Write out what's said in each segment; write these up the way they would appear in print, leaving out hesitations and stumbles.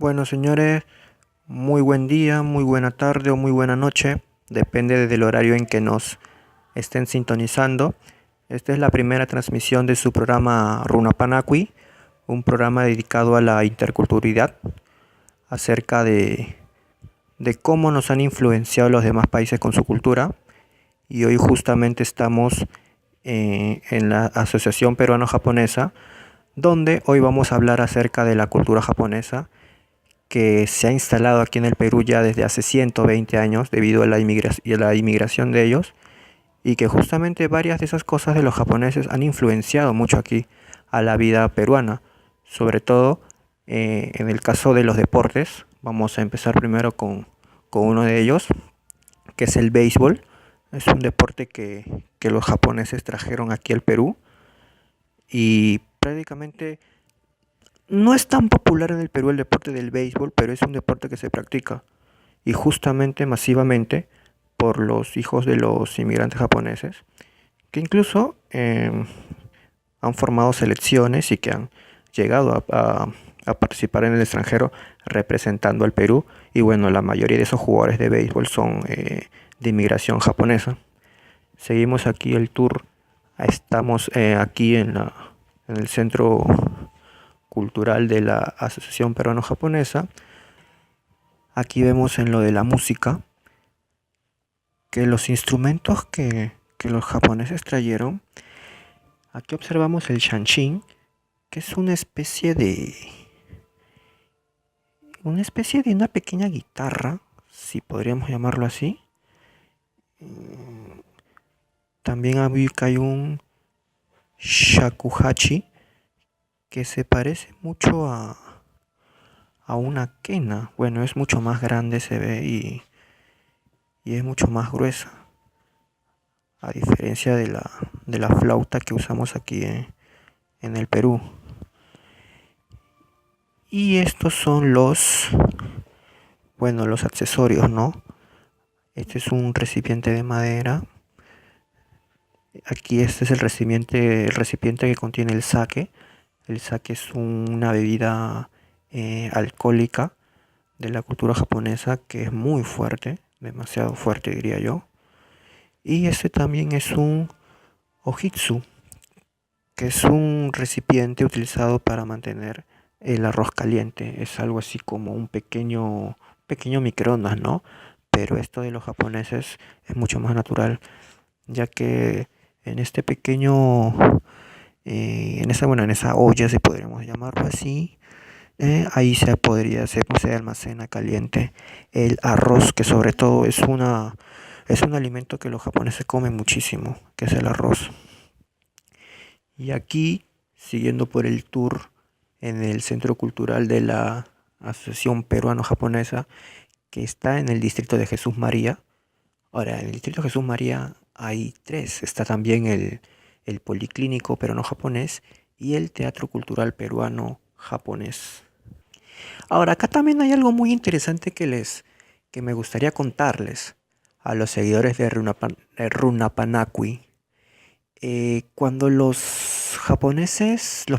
Bueno, señores, muy buen día, muy buena tarde o muy buena noche, depende del horario en que nos estén sintonizando. Esta es la primera transmisión de su programa Runapanaqui, un programa dedicado a la interculturalidad, acerca de cómo nos han influenciado los demás países con su cultura. Y hoy justamente estamos en la Asociación Peruano-Japonesa, donde hoy vamos a hablar acerca de la cultura japonesa que se ha instalado aquí en el Perú ya desde hace 120 años debido a la inmigración de ellos, y que justamente varias de esas cosas de los japoneses han influenciado mucho aquí a la vida peruana, sobre todo en el caso de los deportes. Vamos a empezar primero con uno de ellos, que es el béisbol. Es un deporte que los japoneses trajeron aquí al Perú y prácticamente no es tan popular en el Perú el deporte del béisbol, pero es un deporte que se practica y justamente masivamente por los hijos de los inmigrantes japoneses, que incluso han formado selecciones y que han llegado a participar en el extranjero representando al Perú. Y bueno, la mayoría de esos jugadores de béisbol son de inmigración japonesa. Seguimos aquí el tour. Estamos aquí en el centro cultural de la Asociación Peruano-Japonesa. Aquí vemos en lo de la música que los instrumentos que los japoneses trajeron. Aquí observamos el shanshin, que es una especie de una pequeña guitarra, si podríamos llamarlo así. También hay un shakuhachi, que se parece mucho a una quena. Bueno, es mucho más grande, se ve, y es mucho más gruesa, a diferencia de la flauta que usamos aquí en el Perú. Y estos son los accesorios, ¿no? Este es un recipiente de madera. Aquí este es el recipiente que contiene el sake. El sake es una bebida alcohólica de la cultura japonesa que es muy fuerte, demasiado fuerte diría yo. Y este también es un ojitsu, que es un recipiente utilizado para mantener el arroz caliente. Es algo así como un pequeño microondas, ¿no? Pero esto de los japoneses es mucho más natural, ya que en este pequeño, en esa olla, si podríamos llamarlo así, ahí se almacena caliente el arroz, que sobre todo es un alimento que los japoneses comen muchísimo, que es el arroz. Y aquí, siguiendo por el tour en el Centro Cultural de la Asociación Peruano-Japonesa, que está en el distrito de Jesús María. Ahora, en el distrito de Jesús María hay tres. Está también el Policlínico Peruano-Japonés y el Teatro Cultural Peruano-Japonés. Ahora, acá también hay algo muy interesante que me gustaría contarles a los seguidores de Runapanaqui. Cuando los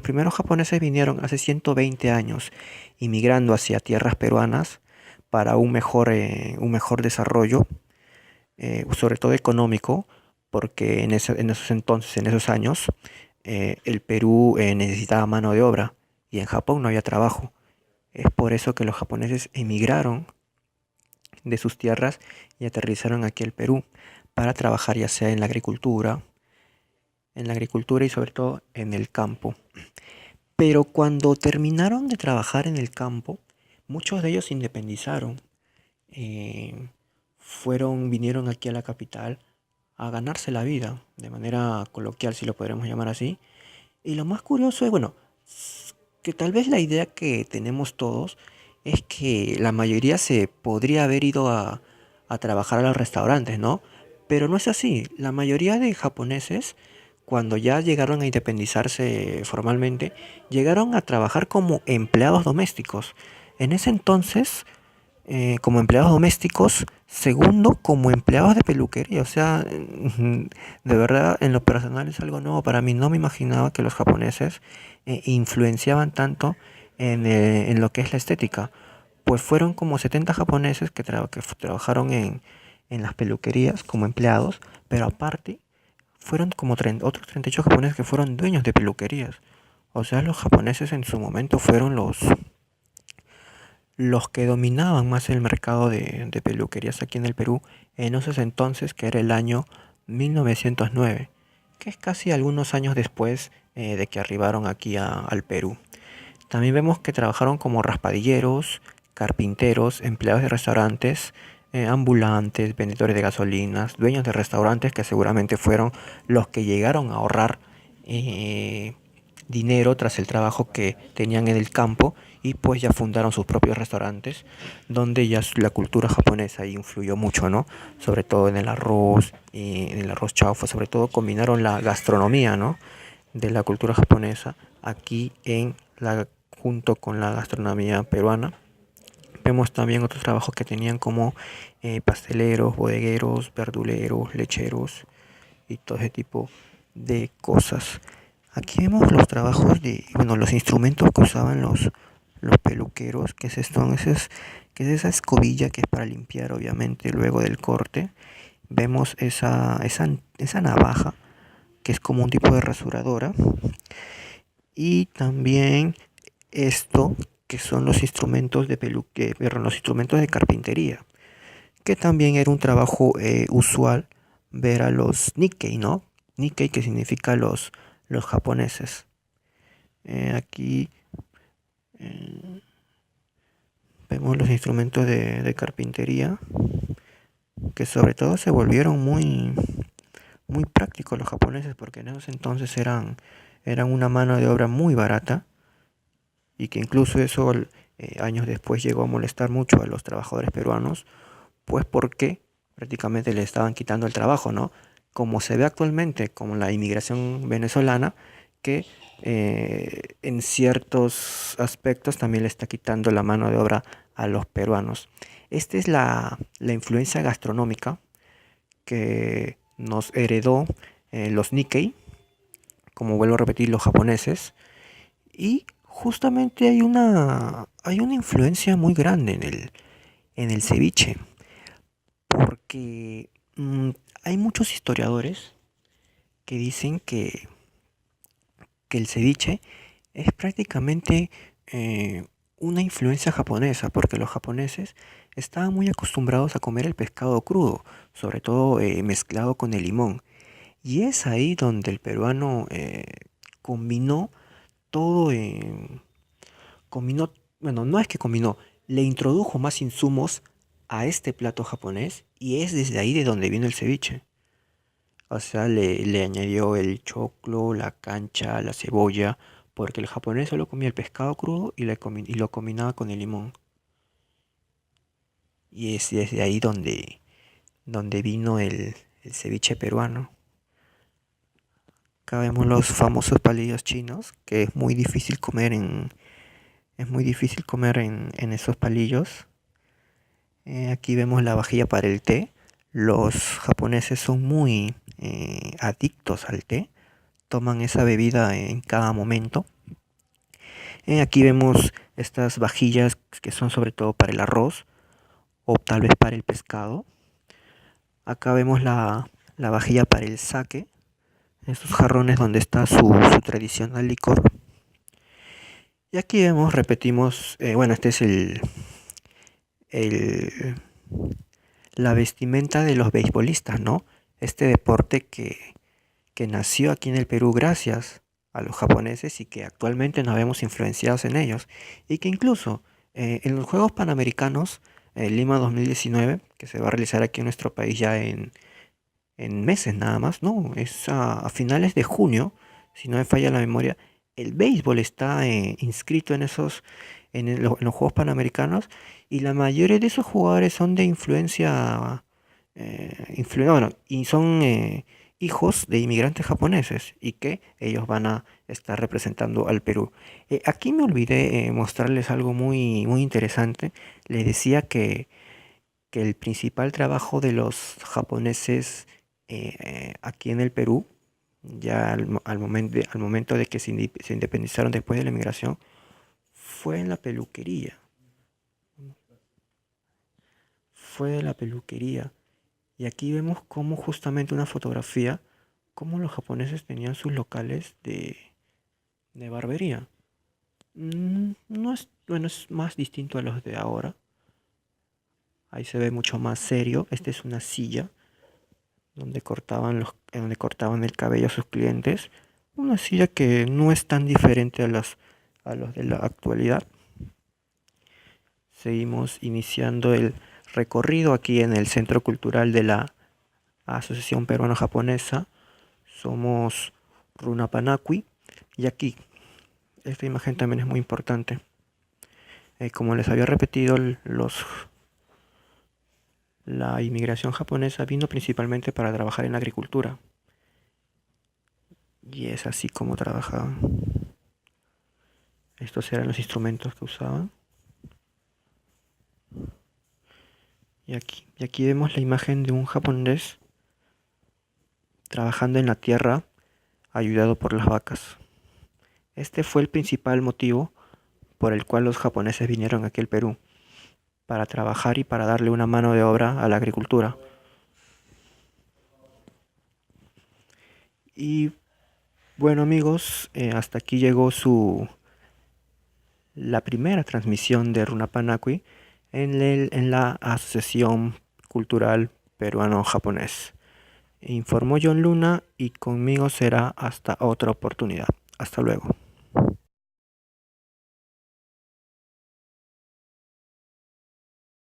primeros japoneses vinieron hace 120 años, inmigrando hacia tierras peruanas para un mejor desarrollo, sobre todo económico, porque en esos entonces, en esos años, el Perú necesitaba mano de obra y en Japón no había trabajo. Es por eso que los japoneses emigraron de sus tierras y aterrizaron aquí al Perú para trabajar ya sea en la agricultura y sobre todo en el campo. Pero cuando terminaron de trabajar en el campo, muchos de ellos se independizaron. eh, Vinieron aquí a la capital a ganarse la vida, de manera coloquial, si lo podremos llamar así. Y lo más curioso es, bueno, que tal vez la idea que tenemos todos es que la mayoría se podría haber ido a trabajar a los restaurantes, ¿no? Pero no es así. La mayoría de japoneses, cuando ya llegaron a independizarse formalmente, llegaron a trabajar como empleados domésticos. En ese entonces, como empleados domésticos, segundo como empleados de peluquería. O sea, de verdad, en lo personal es algo nuevo para mí. No me imaginaba que los japoneses influenciaban tanto en lo que es la estética. pues fueron como 70 japoneses que trabajaron en las peluquerías como empleados, pero aparte fueron como otros 38 japoneses que fueron dueños de peluquerías. O sea, los japoneses en su momento fueron los que dominaban más el mercado de peluquerías aquí en el Perú en esos entonces, que era el año 1909, que es casi algunos años después de que arribaron aquí al Perú. También vemos que trabajaron como raspadilleros, carpinteros, empleados de restaurantes, ambulantes, vendedores de gasolinas, dueños de restaurantes que seguramente fueron los que llegaron a ahorrar eh, dinero tras el trabajo que tenían en el campo y pues ya fundaron sus propios restaurantes donde ya la cultura japonesa influyó mucho, ¿no? Sobre todo en el arroz chaufa, sobre todo combinaron la gastronomía, ¿no? De la cultura japonesa aquí junto con la gastronomía peruana. Vemos también otros trabajos que tenían como pasteleros, bodegueros, verduleros, lecheros y todo ese tipo de cosas. Aquí vemos los trabajos bueno, los instrumentos que usaban los peluqueros, que es esto, que es esa escobilla que es para limpiar obviamente luego del corte. Vemos esa navaja que es como un tipo de rasuradora. Y también esto que son los instrumentos los instrumentos de carpintería, que también era un trabajo usual ver a los Nikkei, ¿no? Nikkei que significa los japoneses. Aquí eh, vemos los instrumentos de carpintería, que sobre todo se volvieron muy prácticos los japoneses, porque en esos entonces eran una mano de obra muy barata y que incluso eso años después llegó a molestar mucho a los trabajadores peruanos, pues porque prácticamente le estaban quitando el trabajo, ¿no? Como se ve actualmente con la inmigración venezolana, que en ciertos aspectos también le está quitando la mano de obra a los peruanos. Esta es la influencia gastronómica que nos heredó los Nikkei, como vuelvo a repetir, los japoneses, y justamente hay una influencia muy grande en el ceviche, porque hay muchos historiadores que dicen que el ceviche es prácticamente una influencia japonesa, porque los japoneses estaban muy acostumbrados a comer el pescado crudo, sobre todo mezclado con el limón. Y es ahí donde el peruano combinó todo, combinó, bueno, no es que combinó, le introdujo más insumos a este plato japonés y es desde ahí de donde vino el ceviche. O sea, le añadió el choclo, la cancha, la cebolla, porque el japonés solo comía el pescado crudo y lo combinaba con el limón. Y es desde ahí donde vino el ceviche peruano. Acá vemos los famosos palillos chinos, que es muy difícil comer en esos palillos. Aquí vemos la vajilla para el té. Los japoneses son muy adictos al té. Toman esa bebida en cada momento. Aquí vemos estas vajillas que son sobre todo para el arroz o tal vez para el pescado. Acá vemos la vajilla para el sake. Estos jarrones donde está su tradicional licor. Y aquí vemos, repetimos, bueno, este es el, la vestimenta de los beisbolistas, ¿no? Este deporte que nació aquí en el Perú gracias a los japoneses y que actualmente nos vemos influenciados en ellos. Y que incluso en los Juegos Panamericanos, Lima 2019, que se va a realizar aquí en nuestro país ya en meses nada más, no, es a finales de junio, si no me falla la memoria, el béisbol está inscrito en los Juegos Panamericanos y la mayoría de esos jugadores son de influencia, bueno, y son hijos de inmigrantes japoneses y que ellos van a estar representando al Perú. Aquí me olvidé mostrarles algo muy interesante. Les decía que el principal trabajo de los japoneses aquí en el Perú, ya al momento de que se independizaron después de la inmigración, fue en la peluquería. fue de la peluquería. Y aquí vemos cómo justamente una fotografía, cómo los japoneses tenían sus locales de barbería. No es, bueno, es más distinto a los de ahora. Ahí se ve mucho más serio. Esta es una silla donde cortaban el cabello a sus clientes. Una silla que no es tan diferente a los de la actualidad. Seguimos iniciando el recorrido aquí en el Centro Cultural de la Asociación Peruano-Japonesa. Somos Runapanaqui. Y aquí, esta imagen también es muy importante. Como les había repetido, la inmigración japonesa vino principalmente para trabajar en la agricultura. Y es así como trabajaban. Estos eran los instrumentos que usaban. Y aquí vemos la imagen de un japonés trabajando en la tierra, ayudado por las vacas. Este fue el principal motivo por el cual los japoneses vinieron aquí al Perú, para trabajar y para darle una mano de obra a la agricultura. Y bueno amigos, hasta aquí llegó la primera transmisión de Runapanaqui en la Asociación Cultural Peruano-Japonés. Informó John Luna y conmigo será hasta otra oportunidad. Hasta luego.